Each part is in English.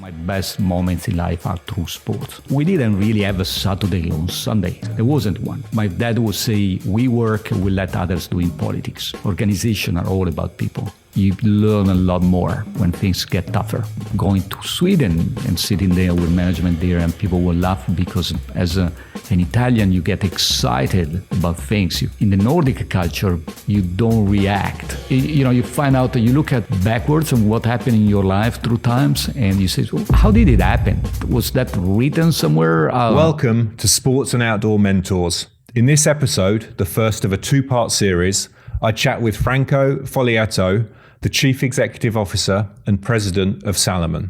My best moments in life are through sports. We didn't really have a Saturday on Sunday. There wasn't one. My dad would say, we work, we let others do in politics. Organizations are all about people. You learn a lot more when things get tougher. Going to Sweden and sitting there with management there, and people will laugh because as an Italian, you get excited about things. In the Nordic culture, you don't react. You find out that you look at backwards and what happened in your life through times, and you say, well, how did it happen? Was that written somewhere? Welcome to Sports and Outdoor Mentors. In this episode, the first of a two-part series, I chat with Franco Fogliato, the Chief Executive Officer and President of Salomon.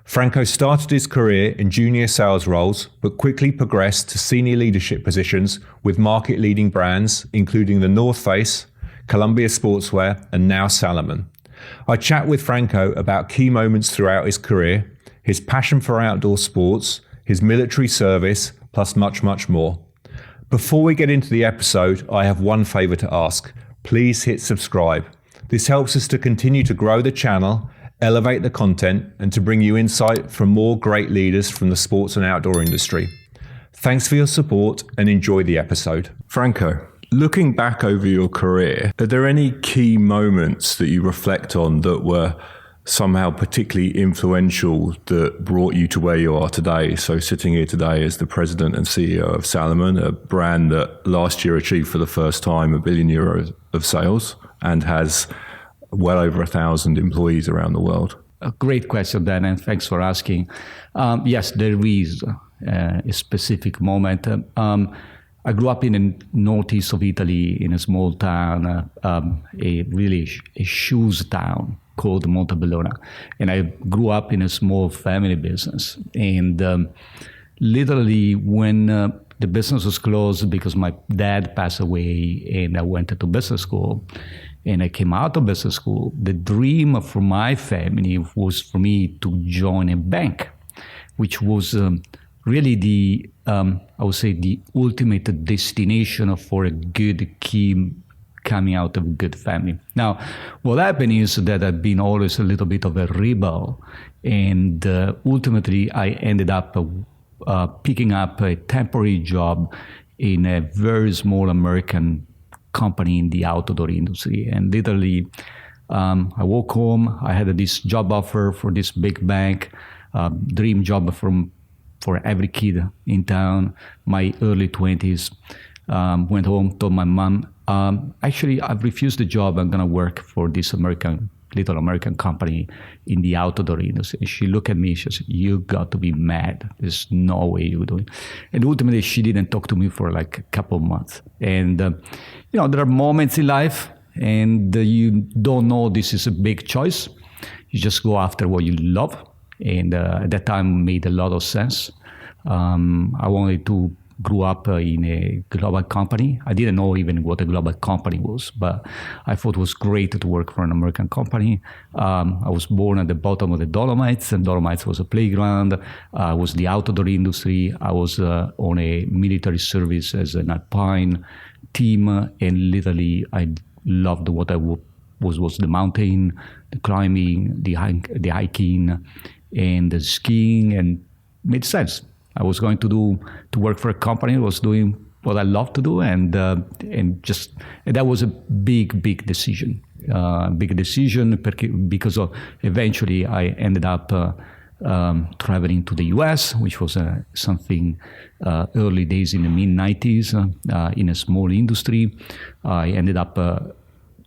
Franco started his career in junior sales roles, but quickly progressed to senior leadership positions with market-leading brands, including the North Face, Columbia Sportswear, and now Salomon. I chat with Franco about key moments throughout his career, his passion for outdoor sports, his military service, plus much, much more. Before we get into the episode, I have one favor to ask. Please hit subscribe. This helps us to continue to grow the channel, elevate the content, and to bring you insight from more great leaders from the sports and outdoor industry. Thanks for your support and enjoy the episode. Franco, looking back over your career, are there any key moments that you reflect on that were somehow particularly influential that brought you to where you are today? So sitting here today as the president and CEO of Salomon, a brand that last year achieved for the first time €1 billion of sales and has well over 1,000 employees around the world. A great question, Dan, and thanks for asking. Yes, there is a specific moment. I grew up in the northeast of Italy in a small town, a shoes town called Montebelluna. And I grew up in a small family business. And literally when the business was closed because my dad passed away and I went to business school, and I came out of business school, the dream for my family was for me to join a bank, which was really the ultimate destination for a good kid coming out of a good family. Now, what happened is that I've been always a little bit of a rebel, and ultimately I ended up picking up a temporary job in a very small American company in the outdoor industry. And literally, I woke home, I had this job offer for this big bank, dream job for every kid in town, my early 20s. Went home, told my mom, actually, I've refused the job. I'm going to work for this little American company in the outdoor industry. She looked at me, she said, you got to be mad. There's no way you're doing it. And ultimately, she didn't talk to me for like a couple of months. And, there are moments in life and you don't know this is a big choice. You just go after what you love. And at that time, it made a lot of sense. I wanted to grew up in a global company. I didn't know even what a global company was, but I thought it was great to work for an American company. I was born at the bottom of the Dolomites, and Dolomites was a playground. Was the outdoor industry. I was on a military service as an alpine team, and literally I loved what I was the mountain, the climbing, the hiking, and the skiing, and it made sense. I was going to work for a company that was doing what I love to do, and that was a big decision. Because eventually I ended up traveling to the US, which was something early days in the mid-90s in a small industry. I ended up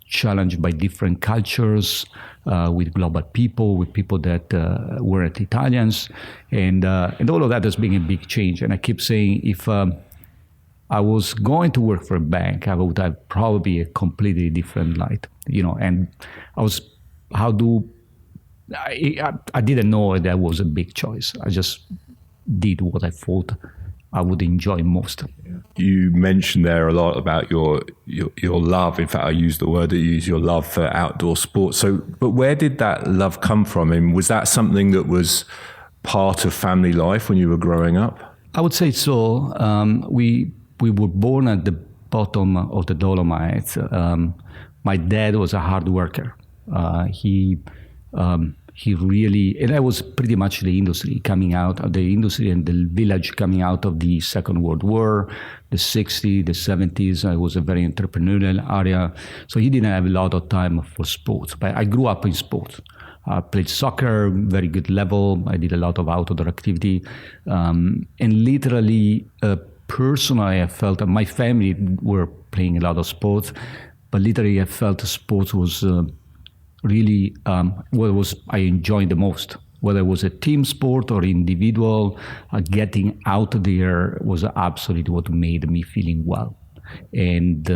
challenged by different cultures, with global people, with people that weren't Italians, and all of that has been a big change. And I keep saying, if I was going to work for a bank, I would have probably a completely different light, And I didn't know that was a big choice. I just did what I thought I would enjoy most. You mentioned there a lot about your love. In fact, I used the word that you use, your love for outdoor sports. So, but where did that love come from? And was that something that was part of family life when you were growing up? I would say so. We were born at the bottom of the Dolomites. My dad was a hard worker. He he really, and that was pretty much the industry coming out of the industry and the village coming out of the Second World War, the 60s, the 70s. It was a very entrepreneurial area. So he didn't have a lot of time for sports. But I grew up in sports. I played soccer, very good level. I did a lot of outdoor activity. And literally, personally, I felt that my family were playing a lot of sports. But literally, I felt sports was really what was I enjoyed the most. Whether it was a team sport or individual, getting out there was absolutely what made me feeling well. And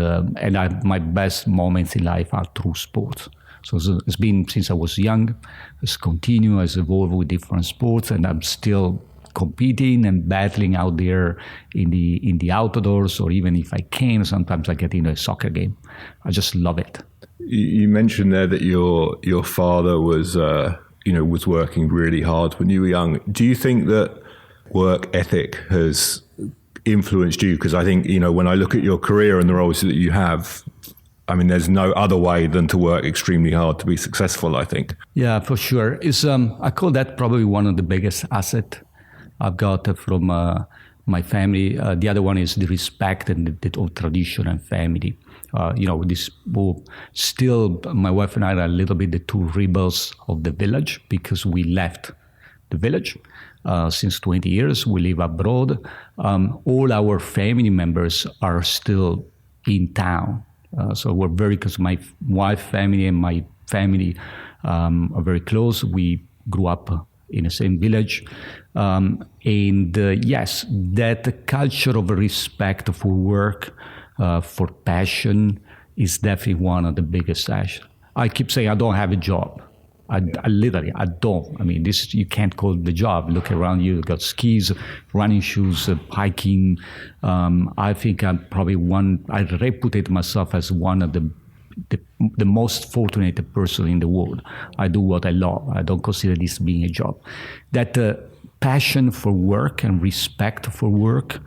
my best moments in life are through sports. So it's been since I was young. It's continued, it's evolved with different sports, and I'm still competing and battling out there in the outdoors, or even if I can, sometimes I get into a soccer game. I just love it. You mentioned there that your father was was working really hard when you were young. Do you think that work ethic has influenced you? Because I think, when I look at your career and the roles that you have, I mean, there's no other way than to work extremely hard to be successful, I think. Yeah, for sure. It's I call that probably one of the biggest assets I've got from my family. The other one is the respect and the tradition and family. Still, my wife and I are a little bit the two rebels of the village because we left the village. Since 20 years, we live abroad. All our family members are still in town. So we're very close. My wife's family and my family are very close. We grew up in the same village. Yes, that culture of respect for work, for passion, is definitely one of the biggest actions. I keep saying I don't have a job. I literally don't. I mean, this you can't call it the job. Look around you. You've got skis, running shoes, hiking. I think I'm probably I reputate myself as one of the most fortunate person in the world. I do what I love. I don't consider this being a job. That passion for work and respect for work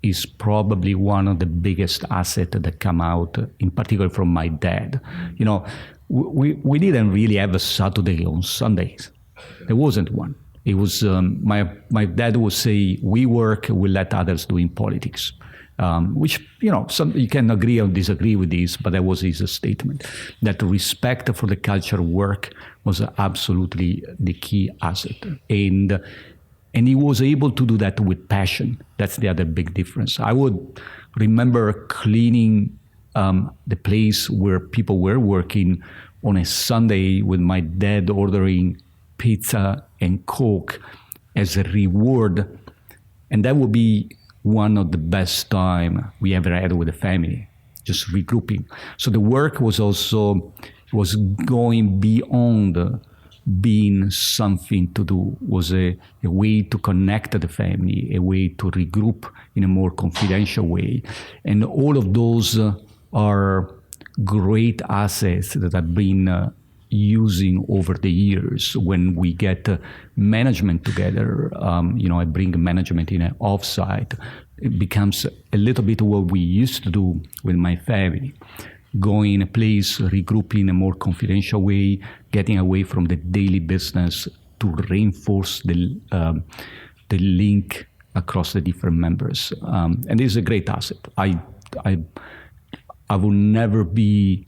is probably one of the biggest assets that come out, in particular from my dad. We didn't really have a Saturday on Sundays. There wasn't one. It was my dad would say, "We work, we let others do in politics," which you can agree or disagree with this, but that was his statement. That respect for the culture of work was absolutely the key asset, and he was able to do that with passion. That's the other big difference. I would remember cleaning the place where people were working on a Sunday with my dad ordering pizza and Coke as a reward. And that would be one of the best time we ever had with the family, just regrouping. So the work was going beyond being something to do, was a way to connect the family, a way to regroup in a more confidential way. And all of those are great assets that I've been using over the years. When we get management together, I bring management in an offsite. It becomes a little bit what we used to do with my family. Going in a place, regrouping in a more confidential way, getting away from the daily business to reinforce the link across the different members. And this is a great asset. I will never be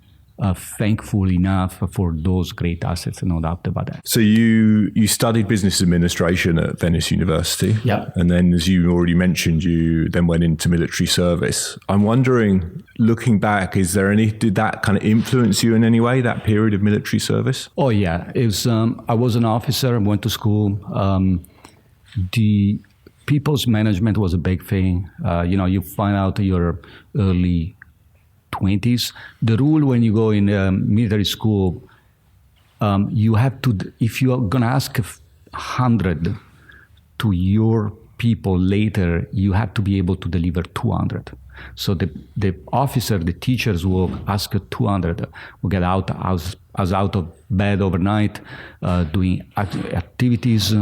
thankful enough for those great assets, no doubt about that. So you studied business administration at Venice University. Yeah. And then, as you already mentioned, you then went into military service. I'm wondering, looking back, did that kind of influence you in any way, that period of military service? Oh, yeah. It was, I was an officer, I went to school. The people's management was a big thing. You find out your early 20s. The rule when you go in military school, you have to, if you are going to ask 100 to your people later, you have to be able to deliver 200. So the officer, the teachers will ask 200, will get out as us out of bed overnight, doing activities.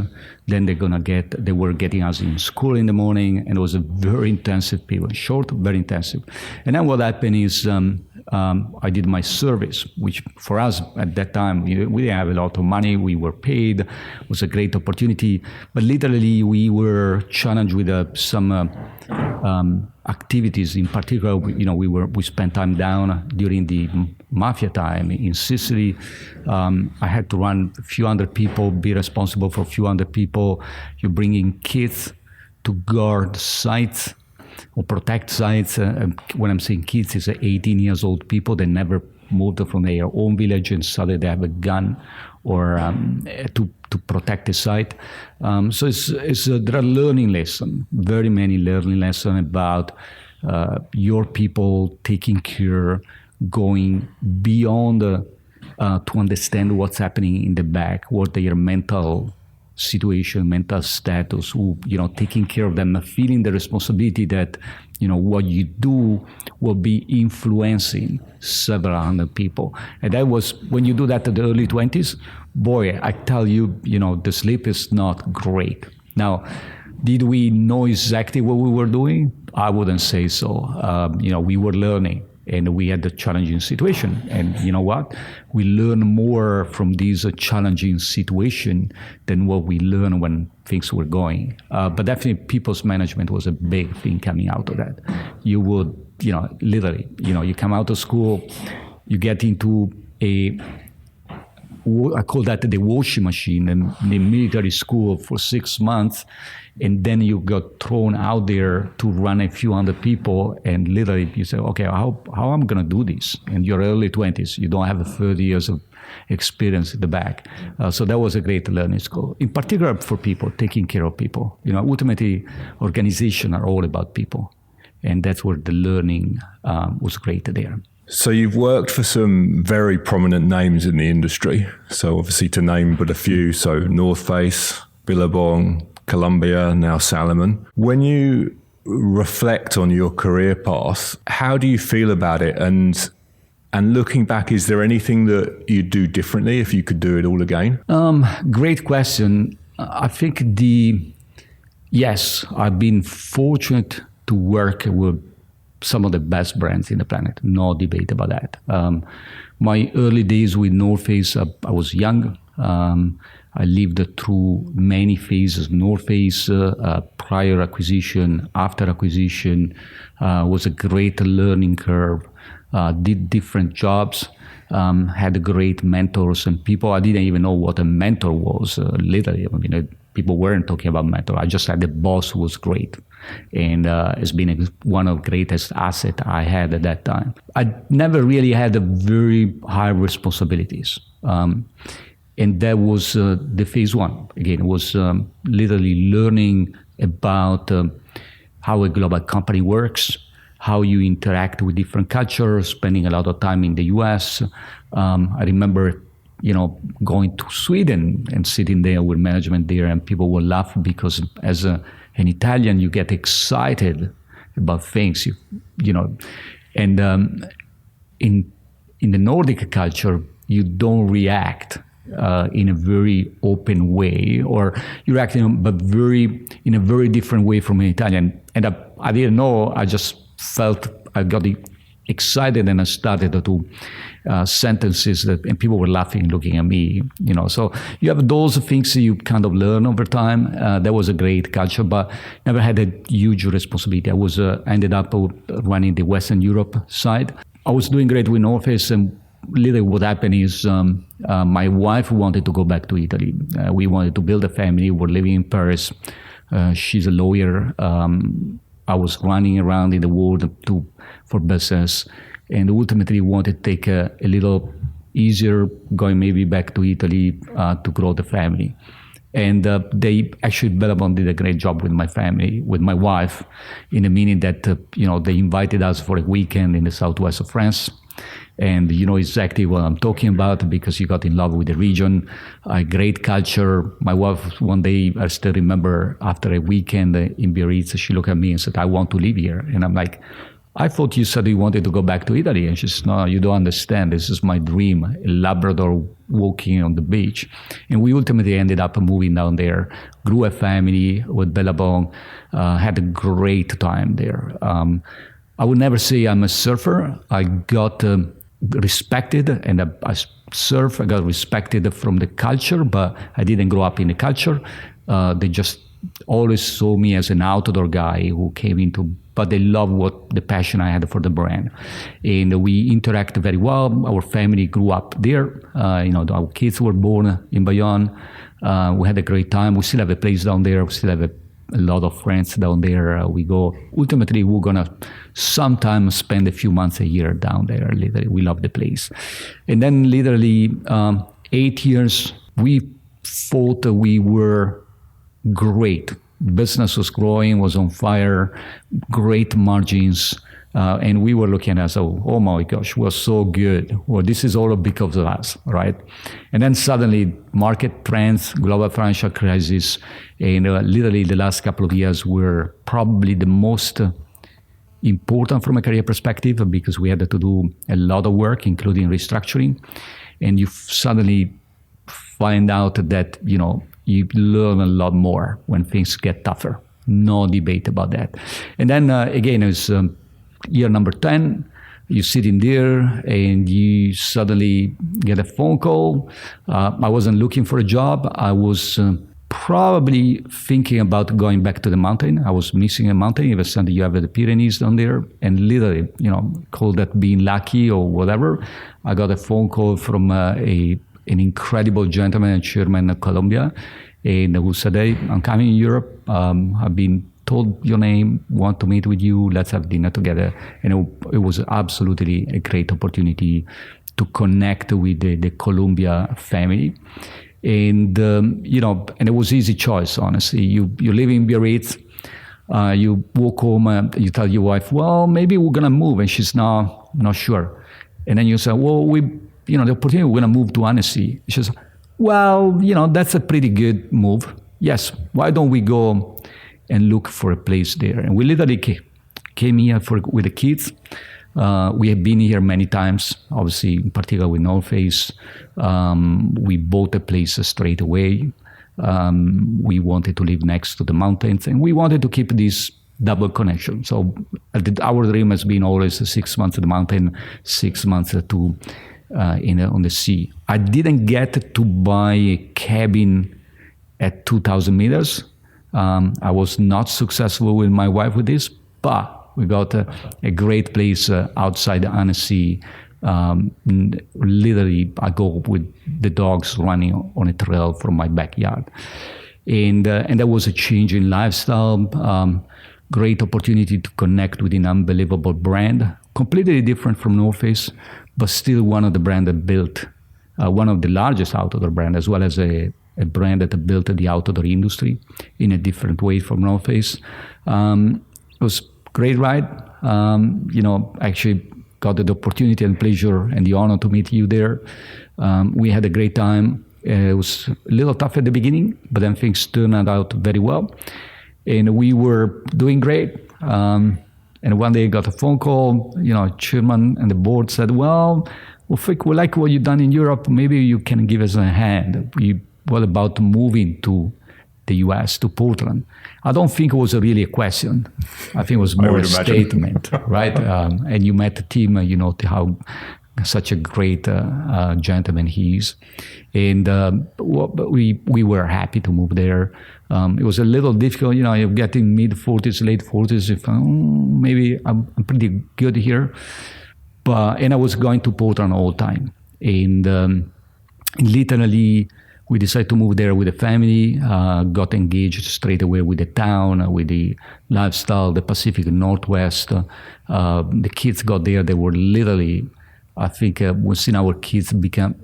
Then they were getting us in school in the morning, and it was a very intensive period, short, very intensive. And then what happened is I did my service, which for us at that time, we didn't have a lot of money. We were paid. It was a great opportunity. But literally, we were challenged with some activities. In particular, we spent time down during the mafia time in Sicily. I had to run a few hundred people, be responsible for a few hundred people. You bring in kids to guard sites or protect sites. When I'm saying kids, it's 18 years old people that never moved from their own village and suddenly they have a gun or to protect the site. So there are learning lessons, very many learning lessons about your people taking care, going beyond to understand what's happening in the back, what their mental situation, mental status, taking care of them, feeling the responsibility that, what you do will be influencing several hundred people. And that was, when you do that at the early 20s, boy, I tell you, the sleep is not great. Now, did we know exactly what we were doing? I wouldn't say so. We were learning. And we had a challenging situation. And you know what? We learn more from this challenging situation than what we learned when things were going. But definitely people's management was a big thing coming out of that. You would, literally, you come out of school, you get into I call that the washing machine in the military school for 6 months. And then you got thrown out there to run a few hundred people, and literally you say, okay, how am I going to do this? In your early 20s, you don't have 30 years of experience at the back. So that was a great learning school, in particular for people, taking care of people. Ultimately, organizations are all about people. And that's where the learning was great there. So you've worked for some very prominent names in the industry. So obviously to name but a few, so North Face, Billabong, Columbia, now Salomon. When you reflect on your career path, how do you feel about it? And looking back, is there anything that you'd do differently if you could do it all again? Great question. I think yes, I've been fortunate to work with some of the best brands in the planet. No debate about that. My early days with North Face, I was young. I lived through many phases. North Face, prior acquisition, after acquisition, was a great learning curve. Did different jobs, had great mentors and people. I didn't even know what a mentor was. Literally, people weren't talking about mentor. I just had a boss who was great, and it's been one of the greatest assets I had at that time. I never really had a very high responsibilities. And that was the phase one. Again, it was literally learning about how a global company works, how you interact with different cultures, spending a lot of time in the US. I remember, going to Sweden and sitting there with management there, and people would laugh because as an Italian, you get excited about things, and in the Nordic culture, you don't react in a very open way, or you're acting, but in a very different way from an Italian. And I didn't know. I just felt I got excited, and I started to do sentences and people were laughing, looking at me. So you have those things you kind of learn over time. That was a great culture, but never had a huge responsibility. I ended up running the Western Europe side. I was doing great with North Face, and literally what happened is my wife wanted to go back to Italy. We wanted to build a family. We're living in Paris. She's a lawyer. I was running around in the world for business, and ultimately wanted to take a little easier going maybe back to Italy to grow the family. And they actually, Billabong did a great job with my family, with my wife, in the meaning that, they invited us for a weekend in the southwest of France. And you know exactly what I'm talking about because you got in love with the region, a great culture. My wife, one day, I still remember after a weekend in Biarritz, she looked at me and said, I want to live here. And I'm like, I thought you said you wanted to go back to Italy. And she said, no, you don't understand. This is my dream, a Labrador walking on the beach. And we ultimately ended up moving down there, grew a family with Billabong, had a great time there. I would never say I'm a surfer. I got respected, and I surf. I got respected from the culture, but I didn't grow up in the culture. They just always saw me as an outdoor guy who came into, but they love the passion I had for the brand. And we interact very well. Our family grew up there. Our kids were born in Bayonne. We had a great time. We still have a place down there. We still have a lot of friends down there. We go, ultimately, we're going to sometime spend a few months a year down there. Literally, we love the place. And then literally 8 years, we thought that we were great. Business was growing, was on fire, great margins. And we were looking at us, oh my gosh, we're so good. Well, this is all because of us, right? And then suddenly market trends, global financial crisis, and literally the last couple of years were probably the most important from a career perspective because we had to do a lot of work, including restructuring. And you suddenly find out that, you learn a lot more when things get tougher. No debate about that. And then again, it's year number 10, you sit in there and you suddenly get a phone call. I wasn't looking for a job. I was probably thinking about going back to the mountain. I was missing a mountain. Even Sunday, you have the Pyrenees down there. And literally, call that being lucky or whatever. I got a phone call from an incredible gentleman and chairman of Columbia, and who said, hey, I'm coming in Europe. I've been told your name, want to meet with you, let's have dinner together. And it was absolutely a great opportunity to connect with the Columbia family. And, and it was easy choice, honestly. You live in Biarritz, you walk home, you tell your wife, well, maybe we're going to move. And she's not sure. And then you say, well, the opportunity, we're going to move to Annecy. She says, well, that's a pretty good move. Yes, why don't we go and look for a place there? And we literally came here with the kids. We have been here many times, obviously, in particular with North Face. We bought a place straight away. We wanted to live next to the mountains, and we wanted to keep this double connection. So our dream has been always 6 months at the mountain, 6 months on the sea. I didn't get to buy a cabin at 2,000 meters. I was not successful with my wife with this, but we got a great place outside Annecy. Literally, I go with the dogs running on a trail from my backyard. And that was a change in lifestyle, great opportunity to connect with an unbelievable brand, completely different from North Face, but still one of the brands that built, one of the largest outdoor brand, as well as a brand that built the outdoor industry in a different way from North Face. It was a great ride. Actually got the opportunity and pleasure and the honor to meet you there. We had a great time. It was a little tough at the beginning, but then things turned out very well. And we were doing great. And one day I got a phone call, chairman and the board said, well, Fik, we like what you've done in Europe. Maybe you can give us a hand. What about moving to the US, to Portland? I don't think it was really a question. I think it was more a statement, right? And you met Tim, how such a great gentleman he is. And we were happy to move there. It was a little difficult, you're getting mid-40s, late 40s. If maybe I'm pretty good here. And I was going to Portland all the time. And literally, we decided to move there with the family, got engaged straight away with the town, with the lifestyle, the Pacific Northwest. The kids got there. They were literally, I think, we've seen our kids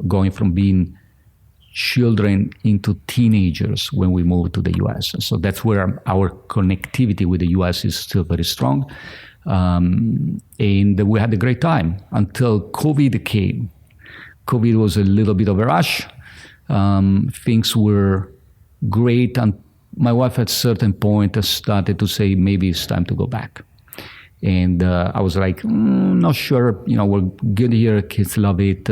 going from being children into teenagers when we moved to the U.S. So that's where our connectivity with the U.S. is still very strong. And we had a great time until COVID came. COVID was a little bit of a rush. Things were great, and my wife at a certain point started to say, maybe it's time to go back. And I was like, not sure, we're good here, kids love it,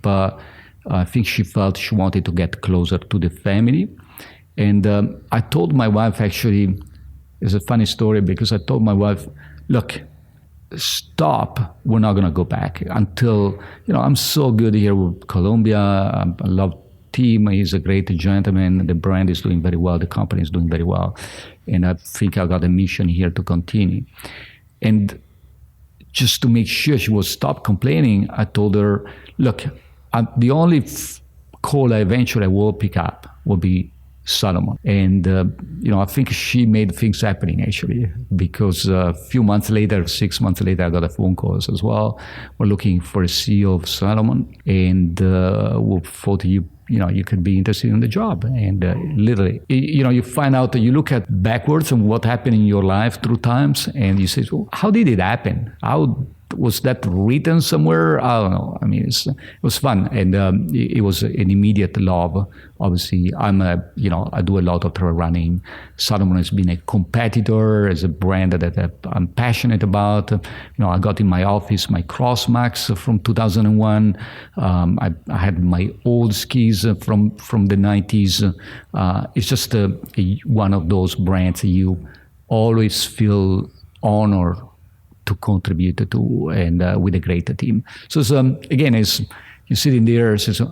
but I think she felt she wanted to get closer to the family. And I told my wife, actually, it's a funny story, because I told my wife, look, stop, we're not going to go back until, I'm so good here with Columbia, I love team, he's a great gentleman, the brand is doing very well, the company is doing very well, and I think I got a mission here to continue. And just to make sure she would stop complaining, I told her, look, the only call I eventually will pick up will be Salomon. And, I think she made things happening, actually, because a few months later, 6 months later, I got a phone call as well. We're looking for a CEO of Salomon, and we thought you could be interested in the job. And literally, you find out that you look at backwards and what happened in your life through times, and you say, well, how did it happen? How was that written somewhere? I don't know. I mean, it was fun, and it was an immediate love. Obviously, I do a lot of trail running. Salomon has been a competitor, as a brand that I'm passionate about. I got in my office my Crossmax from 2001. I had my old skis from the 90s. It's just one of those brands you always feel honored to contribute to, and with a great team. So again, as you're sitting there, says,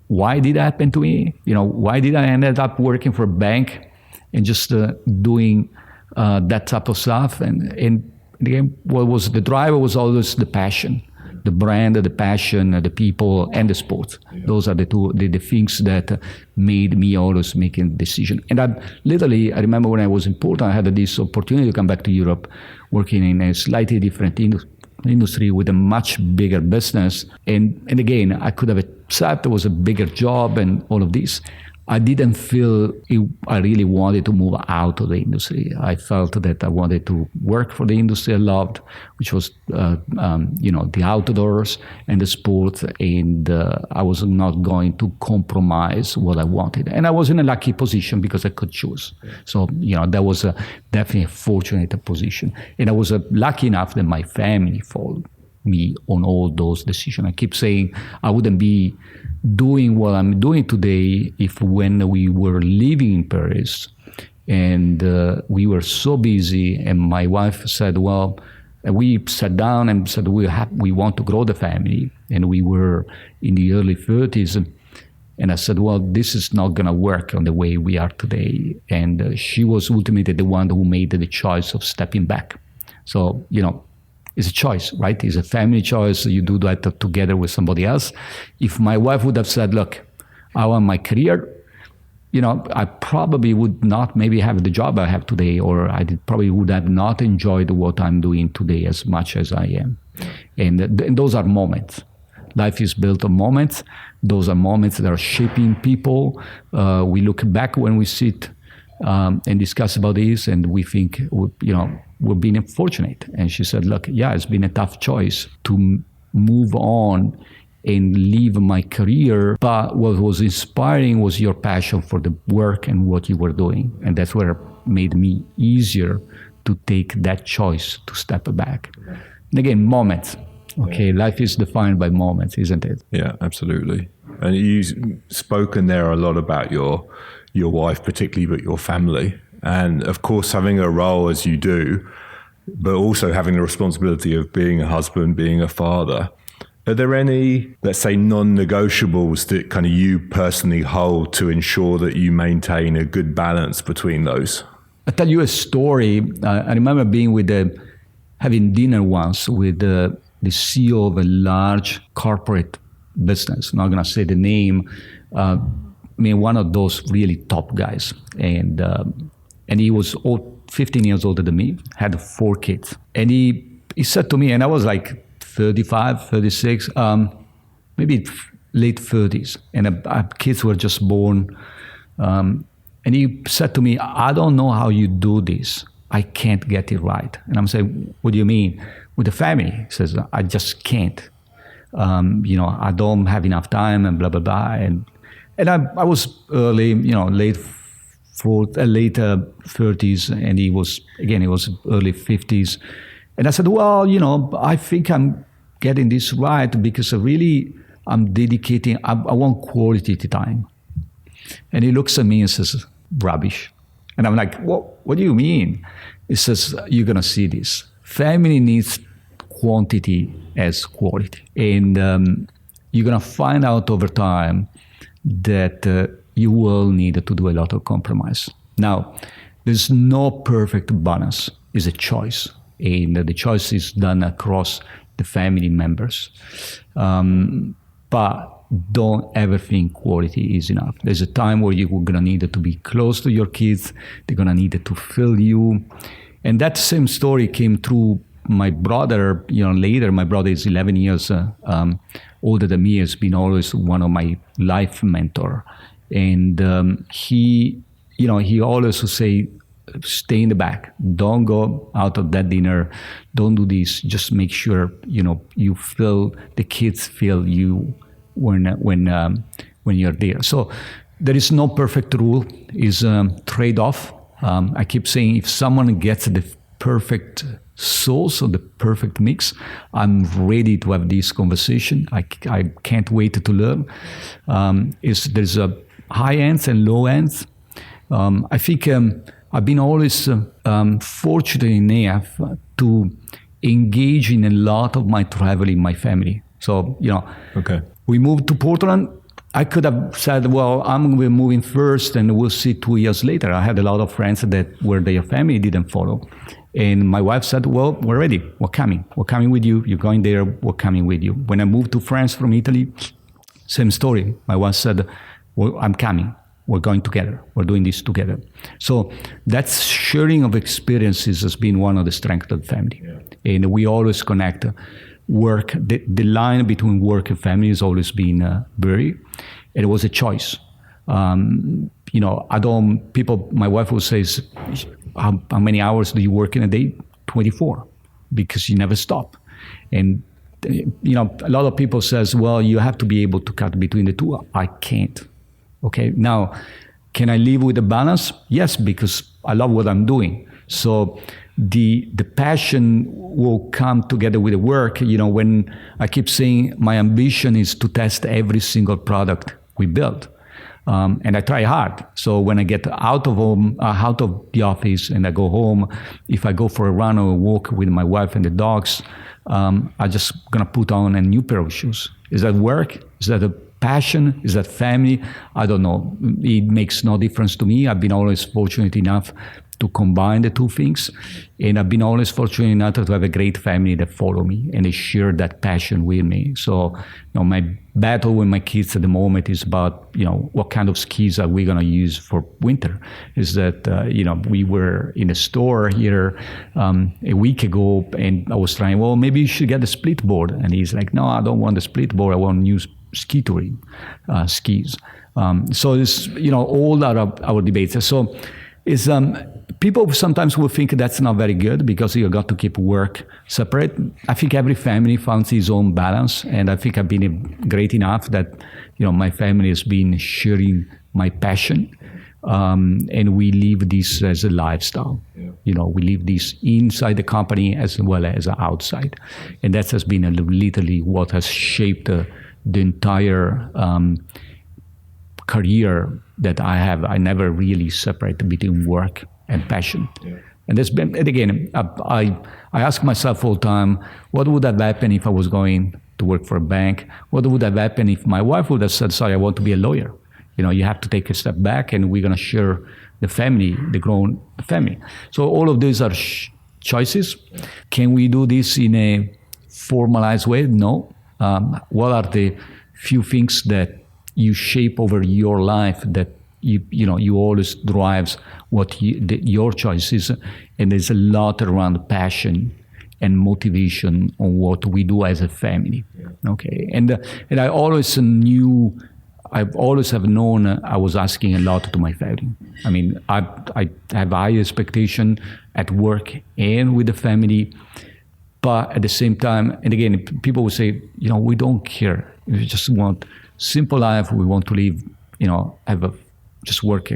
why did it happen to me? Why did I end up working for a bank and just doing that type of stuff? And again, what was the driver was always the passion, the brand, the passion, the people, and the sport. Yeah. Those are the things that made me always making a decision. And I remember when I was in Portland, I had this opportunity to come back to Europe, working in a slightly different industry with a much bigger business. And again, I could have accepted it was a bigger job and all of this. I didn't feel I really wanted to move out of the industry. I felt that I wanted to work for the industry I loved, which was, the outdoors and the sport, and I was not going to compromise what I wanted. And I was in a lucky position because I could choose. So, that was definitely a fortunate position. And I was lucky enough that my family followed me on all those decisions. I keep saying I wouldn't be doing what I'm doing today if when we were living in Paris and we were so busy, and my wife said, well, we sat down and said we want to grow the family, and we were in the early 30s, and I said, well, this is not going to work on the way we are today. And she was ultimately the one who made the choice of stepping back. So, it's a choice, right? It's a family choice. You do that together with somebody else. If my wife would have said, look, I want my career, I probably would not maybe have the job I have today, or I probably would have not enjoyed what I'm doing today as much as I am. And those are moments. Life is built on moments. Those are moments that are shaping people. We look back when we sit and discuss about this, and we think, we're being fortunate. And she said, look, yeah, it's been a tough choice to move on and leave my career, but what was inspiring was your passion for the work and what you were doing. And that's what made me easier to take that choice to step back. And again, moments. Okay, life is defined by moments, isn't it? Yeah, absolutely. And you've spoken there a lot about your wife particularly, but your family. And of course, having a role as you do, but also having the responsibility of being a husband, being a father. Are there any, let's say, non-negotiables that kind of you personally hold to ensure that you maintain a good balance between those? I'll tell you a story. I remember being having dinner once with the CEO of a large corporate business. I'm not going to say the name. One of those really top guys. And he was 15 years older than me, had 4 kids. And he said to me, and I was like 35, 36, maybe late 30s, and our kids were just born. And he said to me, I don't know how you do this. I can't get it right. And I'm saying, what do you mean? With the family. He says, I just can't. I don't have enough time and blah, blah, blah. And I was early, late for later 30s, and he was early 50s. And I said, well, I think I'm getting this right because I'm dedicating, I want quality time. And he looks at me and says, rubbish. And I'm like, what do you mean? He says, you're going to see this. Family needs quantity as quality. And you're going to find out over time that you will need to do a lot of compromise. Now, there's no perfect balance. It's a choice. And the choice is done across the family members. But don't ever think quality is enough. There's a time where you're going to need to be close to your kids. They're going to need to feel you. And that same story came through my brother, later. My brother is 11 years older than me, has been always one of my life mentor. And he always would say, stay in the back. Don't go out of that dinner. Don't do this. Just make sure, you feel, the kids feel you when you're there. So there is no perfect rule. It's a trade-off. I keep saying if someone gets the perfect sauce or the perfect mix, I'm ready to have this conversation. I can't wait to learn. There's a high ends and low ends. I think I've been always fortunate enough to engage in a lot of my travel in my family. So, okay. We moved to Portland. I could have said, well, I'm moving first and we'll see 2 years later. I had a lot of friends where their family didn't follow. And my wife said, well, we're ready. We're coming. We're coming with you. You're going there. We're coming with you. When I moved to France from Italy, same story. My wife said, well, I'm coming. We're going together. We're doing this together. So that sharing of experiences has been one of the strengths of the family. Yeah. And we always connect work. The line between work and family has always been blurry. It was a choice. My wife will say, how many hours do you work in a day? 24, because you never stop. And, a lot of people says, well, you have to be able to cut between the two. I can't. Okay, now, can I live with a balance? Yes, because I love what I'm doing. So the passion will come together with the work. When I keep saying my ambition is to test every single product we build. And I try hard. So when I get out of the office and I go home, if I go for a run or a walk with my wife and the dogs, I'm just going to put on a new pair of shoes. Is that work? Is that a passion? Is that family? I don't know. It makes no difference to me. I've been always fortunate enough to combine the two things. And I've been always fortunate enough to have a great family that follow me and they share that passion with me. So, my battle with my kids at the moment is about, what kind of skis are we going to use for winter? Is that, we were in a store here a week ago and I was trying, well, maybe you should get a split board. And he's like, no, I don't want the split board. I want to use ski touring skis. So it's, all our debates. So it's, people sometimes will think that's not very good because you got to keep work separate. I think every family finds its own balance, and I think I've been great enough that my family has been sharing my passion, and we live this as a lifestyle. Yeah. We live this inside the company as well as outside, and that has been literally what has shaped the entire career that I have. I never really separated between work and passion. Yeah. And there's been, and again, I ask myself all the time, what would have happened if I was going to work for a bank? What would have happened if my wife would have said, sorry, I want to be a lawyer? You have to take a step back and we're going to share the family, the grown family. So all of these are choices. Can we do this in a formalized way? No. What are the few things that you shape over your life that you always drives what your choices, and there's a lot around passion and motivation on what we do as a family. Yeah. Okay, and I always have known I was asking a lot to my family. I mean, I have high expectation at work and with the family, but at the same time, and again, people will say, we don't care. We just want simple life. We want to live, just work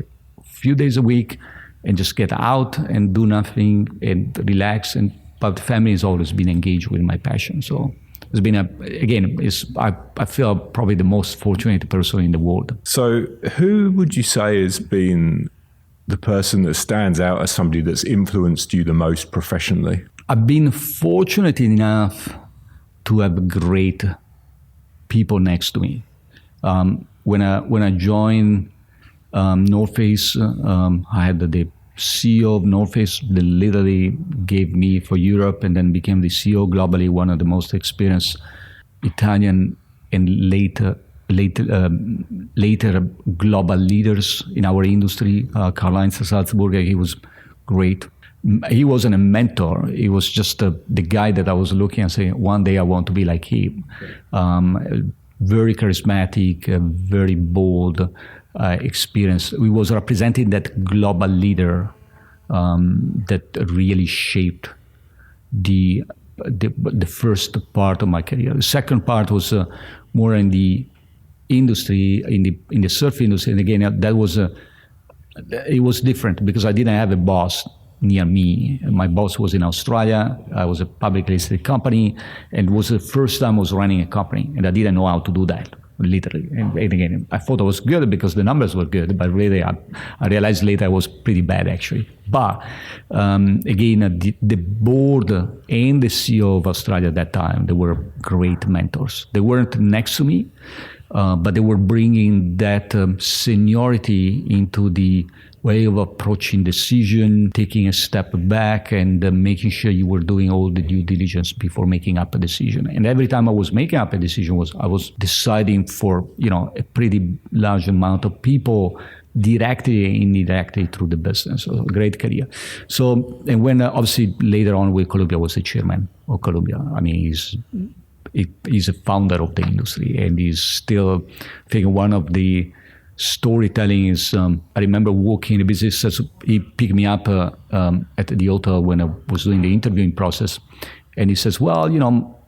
few days a week and just get out and do nothing and relax. But the family has always been engaged with my passion. So it's been I feel probably the most fortunate person in the world. So who would you say has been the person that stands out as somebody that's influenced you the most professionally? I've been fortunate enough to have great people next to me. When I joined North Face, I had the CEO of North Face that literally gave me for Europe and then became the CEO globally, one of the most experienced Italian and later global leaders in our industry. Karl-Heinz Salzburger, he was great. He wasn't a mentor. He was just the guy that I was looking and saying, one day I want to be like him. Very charismatic, very bold, experienced. He was representing that global leader that really shaped the first part of my career. The second part was more in the industry, in the surf industry. And again, that was it was different because I didn't have a boss near me. My boss was in Australia. I was a publicly listed company, and it was the first time I was running a company, and I didn't know how to do that, literally. And again, I thought I was good because the numbers were good, but really I realized later I was pretty bad, actually. But again, the board and the CEO of Australia at that time, they were great mentors. They weren't next to me, but they were bringing that seniority into the way of approaching decision, taking a step back, and making sure you were doing all the due diligence before making up a decision. And every time I was making up a decision, I was deciding for a pretty large amount of people, directly and indirectly through the business. So a great career. So, and when obviously later on with Columbia, was the chairman of Columbia. I mean, he's a founder of the industry, and he's still, I think, one of the storytelling is, I remember walking in the business, he picked me up at the hotel when I was doing the interviewing process. And he says, well,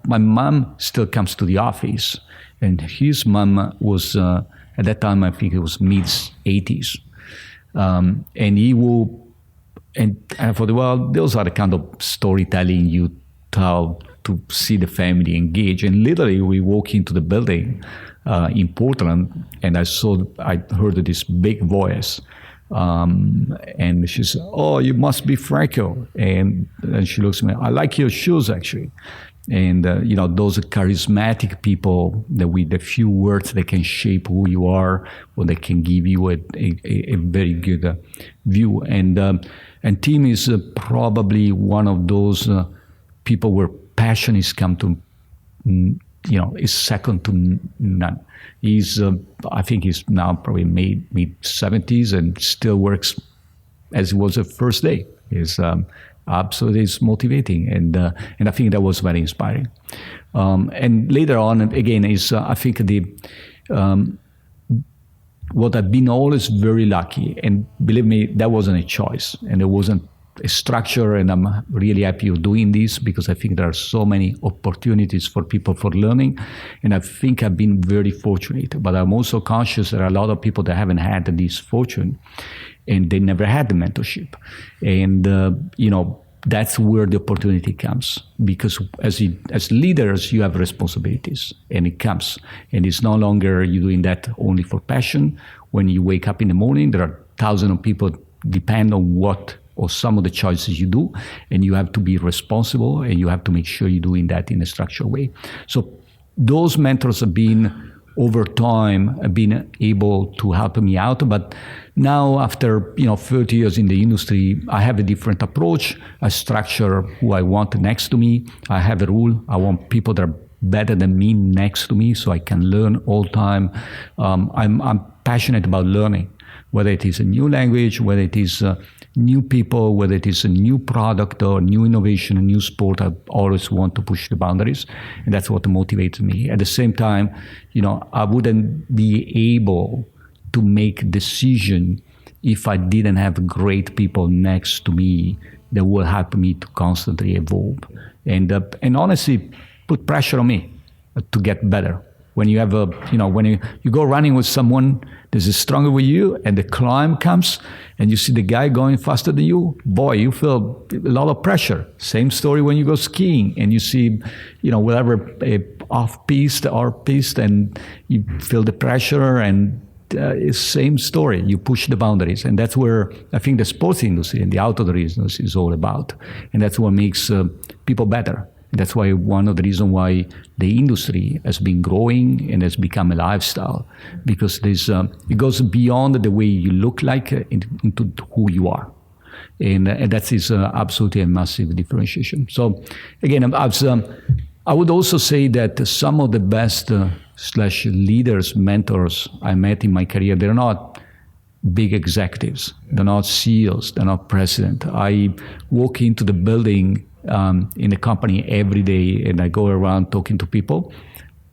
my mom still comes to the office. And his mom was, at that time, I think it was mid-80s. And he will, and I thought, well, those are the kind of storytelling you tell to see the family engage. And literally, we walk into the building in Portland, and I heard this big voice, and she said, "Oh, you must be Franco." And she looks at me, "I like your shoes, actually." And those charismatic people that with a few words they can shape who you are, or they can give you a very good view. And Tim is probably one of those people where passion is come to. Is second to none. He's, I think he's now probably mid-70s and still works as it was the first day. He's absolutely motivating, and I think that was very inspiring. And later on, again, is I think what I've been always very lucky, and believe me, that wasn't a choice, and it wasn't a structure, and I'm really happy of doing this because I think there are so many opportunities for people for learning, and I think I've been very fortunate. But I'm also conscious there are a lot of people that haven't had this fortune, and they never had the mentorship, and that's where the opportunity comes, because as leaders you have responsibilities, and it comes, and it's no longer you doing that only for passion. When you wake up in the morning, there are thousands of people depend on what or some of the choices you do, and you have to be responsible, and you have to make sure you're doing that in a structured way. So those mentors have been, over time, have been able to help me out. But now, after 30 years in the industry, I have a different approach. I structure who I want next to me. I have a rule. I want people that are better than me next to me, so I can learn all the time. I'm passionate about learning, whether it is a new language, whether it is new people, whether it is a new product or new innovation, a new sport. I always want to push the boundaries, and that's what motivates me. At the same time, I wouldn't be able to make decision if I didn't have great people next to me that will help me to constantly evolve, and honestly put pressure on me to get better. When you have when you go running with someone that is stronger with you, and the climb comes, and you see the guy going faster than you, boy, you feel a lot of pressure. Same story when you go skiing, and you see, whatever off-piste or piste, and you feel the pressure, and it's same story. You push the boundaries, and that's where I think the sports industry and the outdoor business is all about, and that's what makes people better. That's why one of the reasons why the industry has been growing and has become a lifestyle, because it goes beyond the way you look like into who you are. And that is absolutely a massive differentiation. So again, I would also say that some of the best / leaders, mentors I met in my career, they're not big executives. They're not CEOs. They're not president. I walk into the building in the company every day, and I go around talking to people.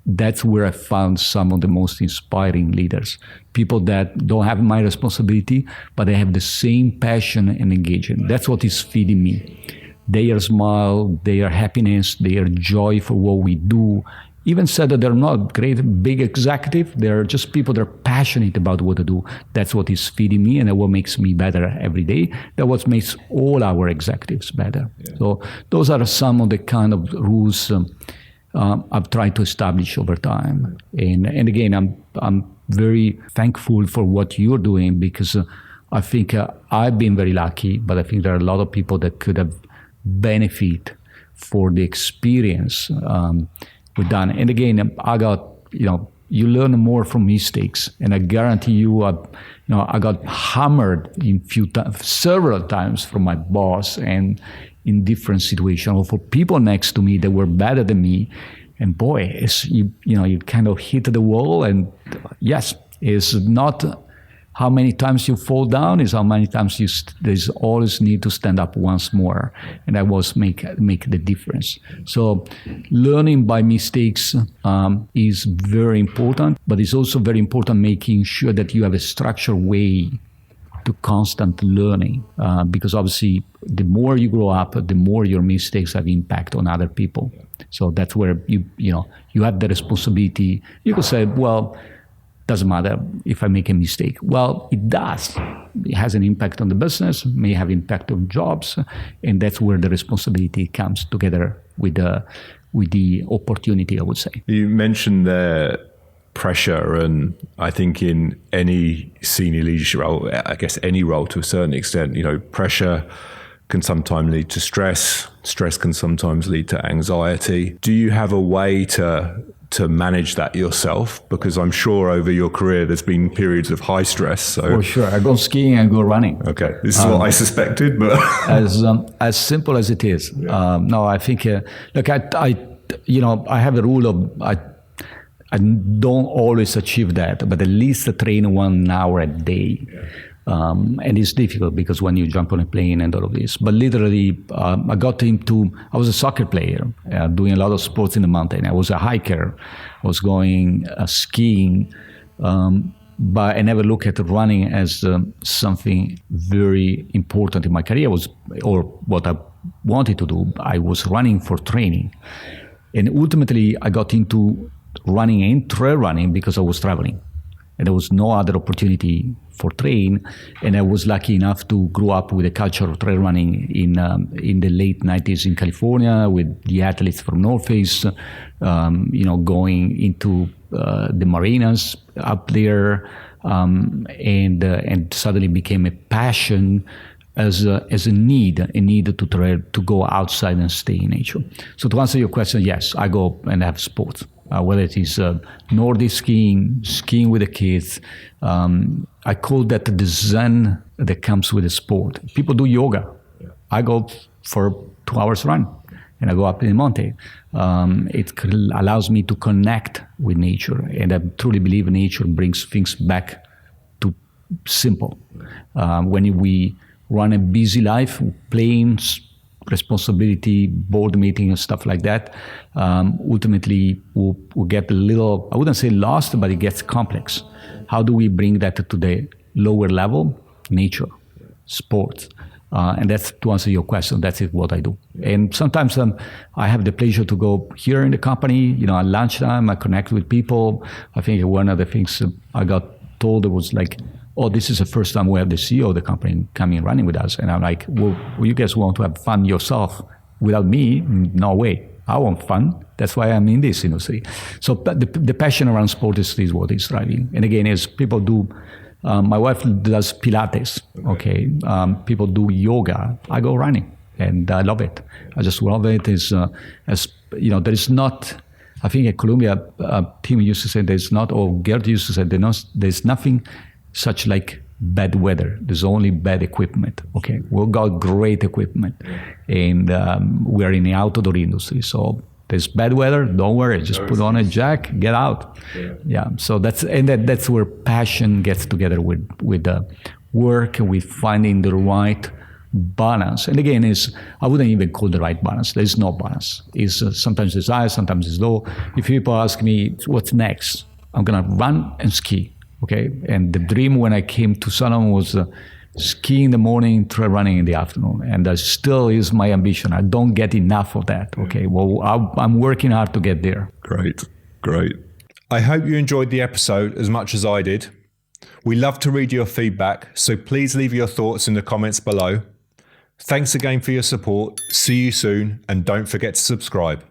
That's where I found some of the most inspiring leaders. People that don't have my responsibility, but they have the same passion and engagement. That's what is feeding me. Their smile, their happiness, their joy for what we do. Even said that they're not great, big executive, they're just people that are passionate about what to do. That's what is feeding me, and that's what makes me better every day. That's what makes all our executives better. Yeah. So those are some of the kind of rules I've tried to establish over time. And again, I'm very thankful for what you're doing, because I think I've been very lucky, but I think there are a lot of people that could have benefit for the experience we've done. And again, I got, you learn more from mistakes, and I guarantee you, I got hammered several times from my boss and in different situations, or for people next to me that were better than me. And boy, you kind of hit the wall. And yes, it's not how many times you fall down, is how many times there's always need to stand up once more, and that was make the difference. So learning by mistakes is very important, but it's also very important making sure that you have a structured way to constant learning, because obviously the more you grow up, the more your mistakes have impact on other people. So that's where you have the responsibility. You could say, well, doesn't matter if I make a mistake. Well, it does. It has an impact on the business, may have impact on jobs, and that's where the responsibility comes together with the opportunity, I would say. You mentioned the pressure, and I think in any senior leadership role, I guess any role to a certain extent, pressure can sometimes lead to stress. Stress can sometimes lead to anxiety. Do you have a way to manage that yourself? Because I'm sure over your career there's been periods of high stress. So for sure, I go skiing and go running. Okay, this is what I suspected, but as simple as it is. Yeah. No, I think look, I have a rule of I don't always achieve that, but at least I train 1 hour a day. Yeah. And it's difficult because when you jump on a plane and all of this, but literally I was a soccer player, doing a lot of sports in the mountain. I was a hiker, I was going skiing, but I never looked at running as something very important in my career, or what I wanted to do. I was running for training. And ultimately I got into running and trail running because I was traveling. And there was no other opportunity for train, and I was lucky enough to grow up with the culture of trail running in the late 90s in California with the athletes from North Face, going into the marinas up there, and suddenly became a passion as a need to go outside and stay in nature. So to answer your question, yes, I go and have sports. Whether it is Nordic skiing with the kids. I call that the zen that comes with the sport. People do yoga. Yeah. I go for 2 hours run, and I go up in the mountain. It allows me to connect with nature, and I truly believe nature brings things back to simple. When we run a busy life, planes, responsibility, board meeting and stuff like that, ultimately we'll get a little, I wouldn't say lost, but it gets complex. How do we bring that to the lower level? Nature, sports, And that's, to answer your question, that's what I do. And sometimes I have the pleasure to go here in the company, at lunchtime, I connect with people. I think one of the things I got told was like, oh, this is the first time we have the CEO of the company coming running with us. And I'm like, well, you guys want to have fun yourself without me? No way. I want fun. That's why I'm in this industry. So the passion around sport is what is driving. And again, as people do, my wife does Pilates, okay? People do yoga. I go running, and I love it. I just love it. There is not, I think at Columbia, Tim used to say there's not, or Gert used to say there's nothing such like bad weather. There's only bad equipment, okay? We've got great equipment, and we're in the outdoor industry, so there's bad weather, don't worry, just put on a jack, get out. Yeah. So that's where passion gets together with work, with finding the right balance. And again, I wouldn't even call the right balance. There's no balance. Sometimes it's high, sometimes it's low. If people ask me, what's next? I'm gonna run and ski, okay? And the dream when I came to Salomon was ski in the morning, trail running in the afternoon. And that still is my ambition. I don't get enough of that. Okay, well, I'm working hard to get there. Great. I hope you enjoyed the episode as much as I did. We love to read your feedback, so please leave your thoughts in the comments below. Thanks again for your support. See you soon, and don't forget to subscribe.